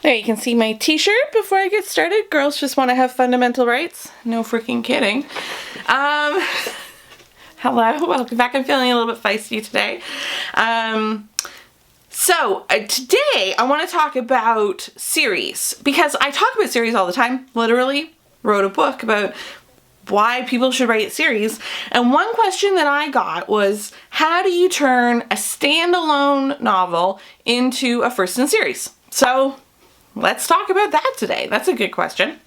There, you can see my t-shirt before I get started. Girls just want to have fundamental rights. No freaking kidding. Hello, welcome back. I'm feeling a little bit feisty today. Today I want to talk about series, because I talk about series all the time. Literally wrote a book about why people should write series. And one question that I got was, how do you turn a standalone novel into a first in series? So let's talk about that today. That's a good question.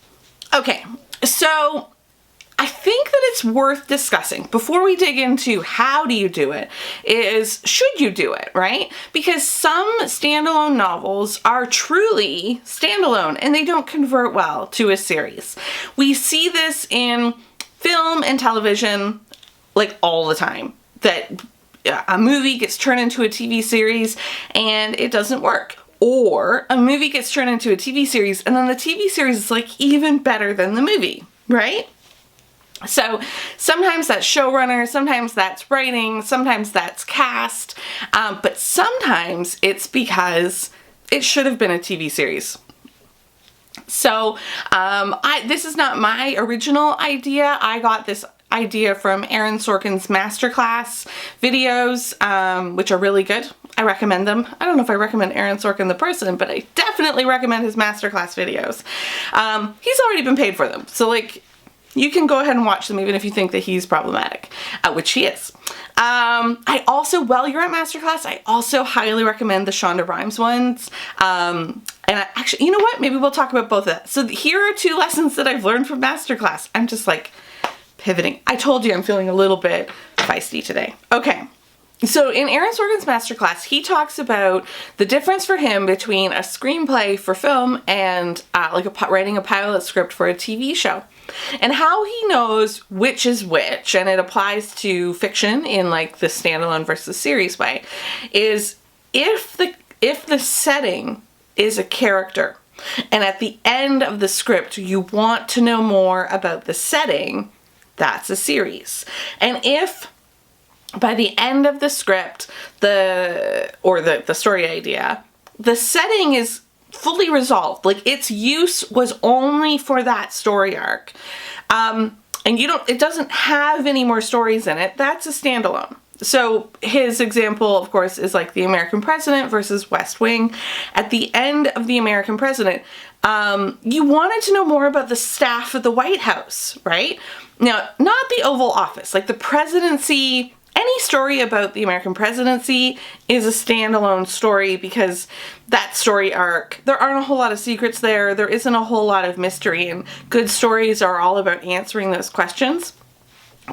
Okay, so I think that it's worth discussing before we dig into how do you do it is, should you do it, right? Because some standalone novels are truly standalone and they don't convert well to a series. We see this in film and television like all the time, that a movie gets turned into a TV series and it doesn't work. Or a movie gets turned into a TV series and then the TV series is like even better than the movie, right? So sometimes that's showrunner, sometimes that's writing, sometimes that's cast, but sometimes it's because it should have been a TV series. So this is not my original idea. I got this idea from Aaron Sorkin's Masterclass videos, which are really good. I recommend them. I don't know if I recommend Aaron Sorkin the person, but I definitely recommend his Masterclass videos. He's already been paid for them, so like, you can go ahead and watch them even if you think that he's problematic, which he is. I also, while you're at Masterclass, I also highly recommend the Shonda Rimes ones. Actually, you know what? Maybe we'll talk about both of that. So here are two lessons that I've learned from Masterclass. I'm just like pivoting. I told you I'm feeling a little bit feisty today. Okay. So in Aaron Sorkin's Masterclass, he talks about the difference for him between a screenplay for film and writing a pilot script for a TV show, and how he knows which is which, and it applies to fiction in like the standalone versus series way, is if the setting is a character and at the end of the script you want to know more about the setting, that's a series. And if by the end of the script, the story idea, the setting is fully resolved, like its use was only for that story arc, and it doesn't have any more stories in it, that's a standalone. So his example, of course, is like The American President versus West Wing. At the end of The American President, you wanted to know more about the staff of the White House, right? Now, not the Oval Office, like the presidency. Any story about the American presidency is a standalone story because that story arc, there aren't a whole lot of secrets there. There isn't a whole lot of mystery, and good stories are all about answering those questions.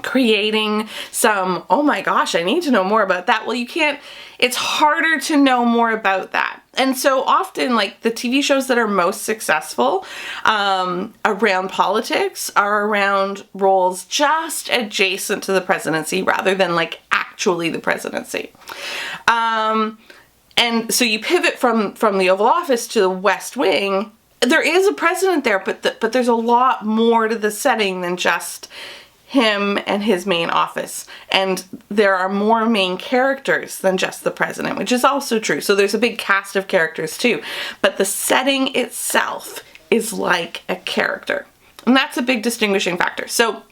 Creating some, oh my gosh, I need to know more about that. Well, you can't, it's harder to know more about that. And so often, like, the TV shows that are most successful around politics are around roles just adjacent to the presidency rather than like actually the presidency. And so you pivot from the Oval Office to the West Wing. There is a president there, but there's a lot more to the setting than just him and his main office, and there are more main characters than just the president, which is also true. So there's a big cast of characters too, but the setting itself is like a character, and that's a big distinguishing factor. So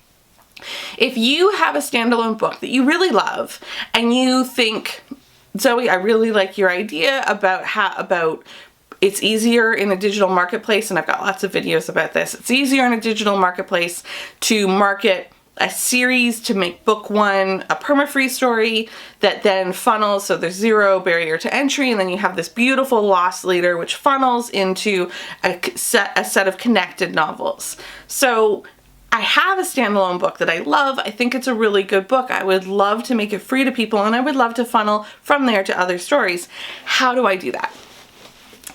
if you have a standalone book that you really love and you think, Zoe, I really like your idea about it's easier in a digital marketplace, and I've got lots of videos about this, it's easier in a digital marketplace to market a series, to make book one a perma-free story that then funnels, so there's zero barrier to entry, and then you have this beautiful lost leader which funnels into a set of connected novels. So I have a standalone book that I love. I think it's a really good book. I would love to make it free to people, and I would love to funnel from there to other stories. How do I do that?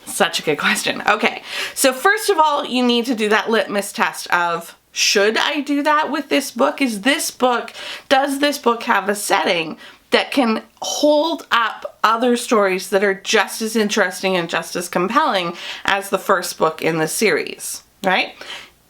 Such a good question. Okay, so first of all, you need to do that litmus test of, should I do that with this book? Does this book have a setting that can hold up other stories that are just as interesting and just as compelling as the first book in the series, right?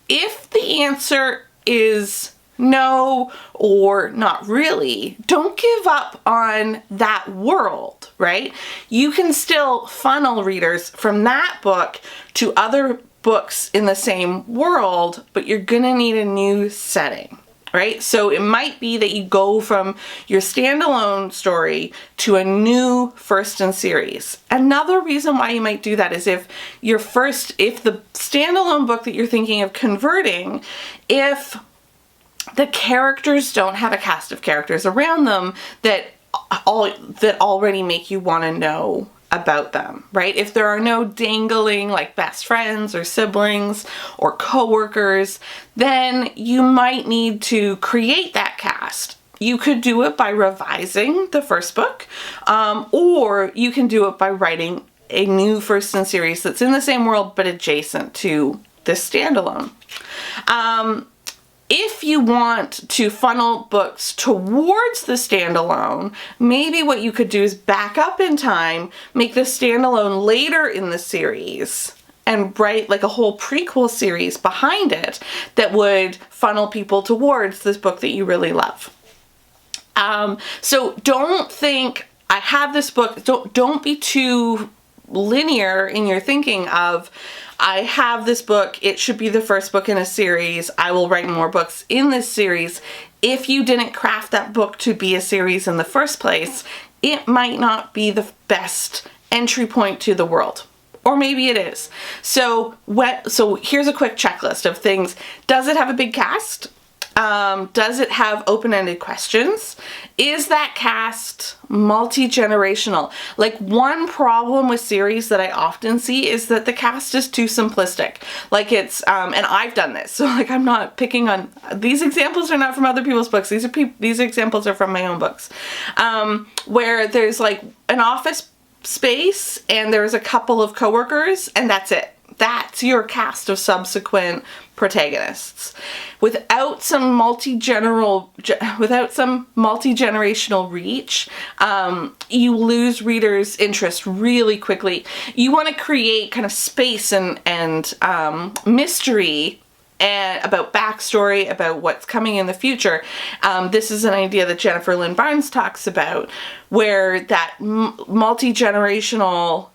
If the answer is no or not really, don't give up on that world, right? You can still funnel readers from that book to other books in the same world, but you're gonna need a new setting, right? So it might be that you go from your standalone story to a new first in series. Another reason why you might do that is if the standalone book that you're thinking of converting, if the characters don't have a cast of characters around them that already make you want to know about them, right? If there are no dangling like best friends or siblings or coworkers, then you might need to create that cast. You could do it by revising the first book, or you can do it by writing a new first in series that's in the same world but adjacent to this standalone. If you want to funnel books towards the standalone, maybe what you could do is back up in time, make the standalone later in the series, and write like a whole prequel series behind it that would funnel people towards this book that you really love. So don't think, I have this book, don't be too linear in your thinking of, I have this book, it should be the first book in a series, I will write more books in this series. If you didn't craft that book to be a series in the first place, it might not be the best entry point to the world. Or maybe it is. So here's a quick checklist of things. Does it have a big cast? Does it have open-ended questions? Is that cast multi-generational? Like, one problem with series that I often see is that the cast is too simplistic. Like it's, and I've done this, so like I'm not picking on, these examples are not from other people's books. These examples are from my own books, where there's like an office space and there's a couple of coworkers and that's it. That's your cast of subsequent protagonists. Without some multi-generational reach, you lose readers' interest really quickly. You want to create kind of space and mystery and about backstory, about what's coming in the future. This is an idea that Jennifer Lynn Barnes talks about, where that multi-generational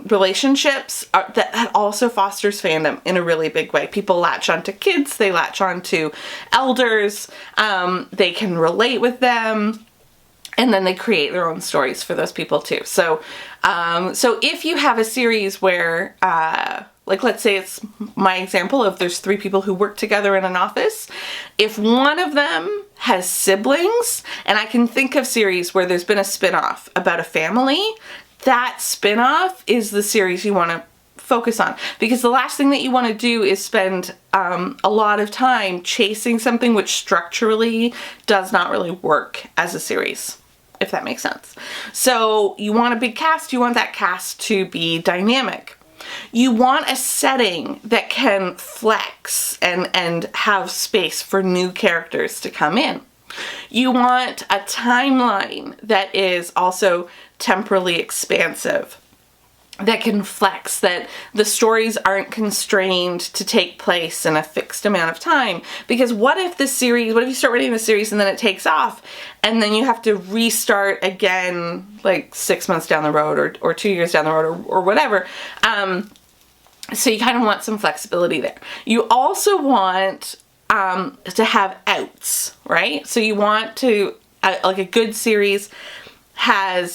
relationships that also fosters fandom in a really big way. People latch onto kids, they latch onto elders, they can relate with them, and then they create their own stories for those people too. So if you have a series where, like let's say it's my example of there's 3 people who work together in an office. If one of them has siblings, and I can think of series where there's been a spin-off about a family, that spin-off is the series you want to focus on, because the last thing that you want to do is spend a lot of time chasing something which structurally does not really work as a series, if that makes sense. So you want a big cast, you want that cast to be dynamic. You want a setting that can flex and have space for new characters to come in. You want a timeline that is also temporally expansive, that can flex, that the stories aren't constrained to take place in a fixed amount of time. Because what if you start writing the series and then it takes off and then you have to restart again like 6 months down the road or 2 years down the road or whatever. So you kind of want some flexibility there. You also want to have outs, right? So you want to, like a good series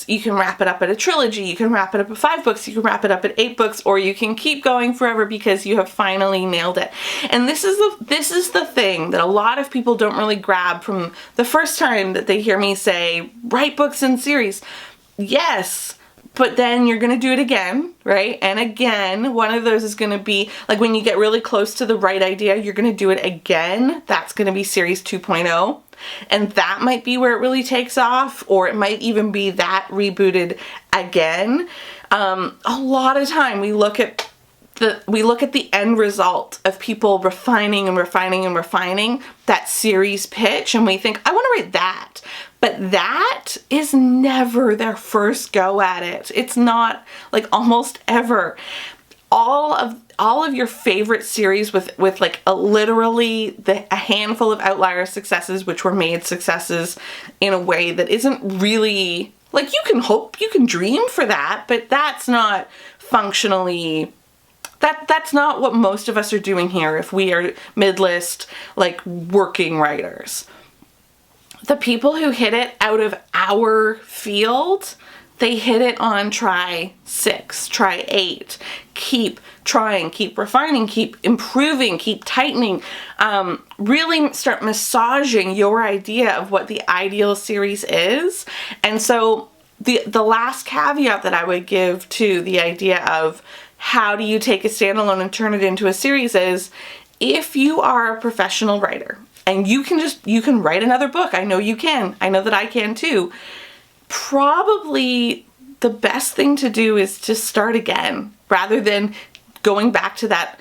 you can wrap it up at a trilogy, you can wrap it up at 5 books, you can wrap it up at 8 books, or you can keep going forever because you have finally nailed it. And this is the thing that a lot of people don't really grab from the first time that they hear me say, write books in series. Yes, but then you're going to do it again, right? And again, one of those is going to be, like when you get really close to the right idea, you're going to do it again. That's going to be series 2.0. And that might be where it really takes off, or it might even be that rebooted again. A lot of time we look at the end result of people refining and refining and refining that series pitch, and we think, I want to write that. But that is never their first go at it. It's not, like, almost ever. all of your favorite series with like literally a handful of outlier successes, which were made successes in a way that isn't really, like, you can hope, you can dream for that, but that's not functionally, that's not what most of us are doing here if we are mid-list, like, working writers. The people who hit it out of our field, they hit it on try 6, try 8, keep trying, keep refining, keep improving, keep tightening, really start massaging your idea of what the ideal series is. And so the last caveat that I would give to the idea of how do you take a standalone and turn it into a series is, if you are a professional writer and you can write another book, I know you can, I know that I can too, probably the best thing to do is to start again rather than going back to that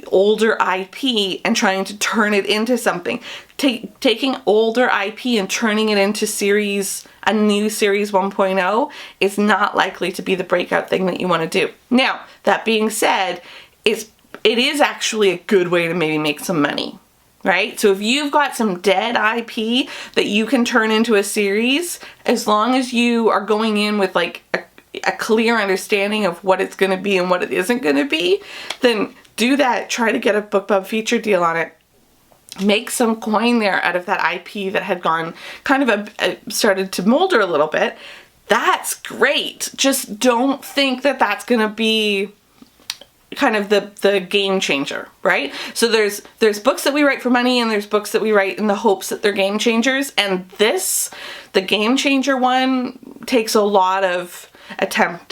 older IP and trying to turn it into something. Taking older IP and turning it into a new series 1.0 is not likely to be the breakout thing that you want to do. Now, that being said, it is actually a good way to maybe make some money, right? So if you've got some dead IP that you can turn into a series, as long as you are going in with like a clear understanding of what it's going to be and what it isn't going to be, then do that. Try to get a BookBub feature deal on it. Make some coin there out of that IP that had gone kind of started to molder a little bit. That's great. Just don't think that that's going to be kind of the game changer, right? So there's books that we write for money and there's books that we write in the hopes that they're game changers. And the game changer one takes a lot of attempt.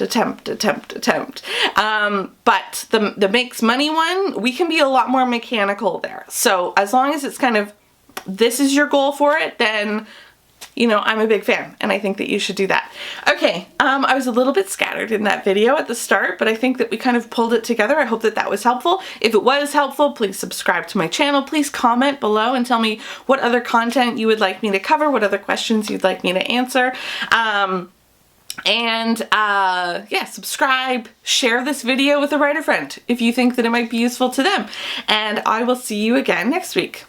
But the makes money one, we can be a lot more mechanical there. So as long as it's kind of, this is your goal for it, then, you know, I'm a big fan and I think that you should do that. Okay, I was a little bit scattered in that video at the start, but I think that we kind of pulled it together. I hope that that was helpful. If it was helpful, please subscribe to my channel. Please comment below and tell me what other content you would like me to cover, what other questions you'd like me to answer. Yeah, subscribe, share this video with a writer friend if you think that it might be useful to them. And I will see you again next week.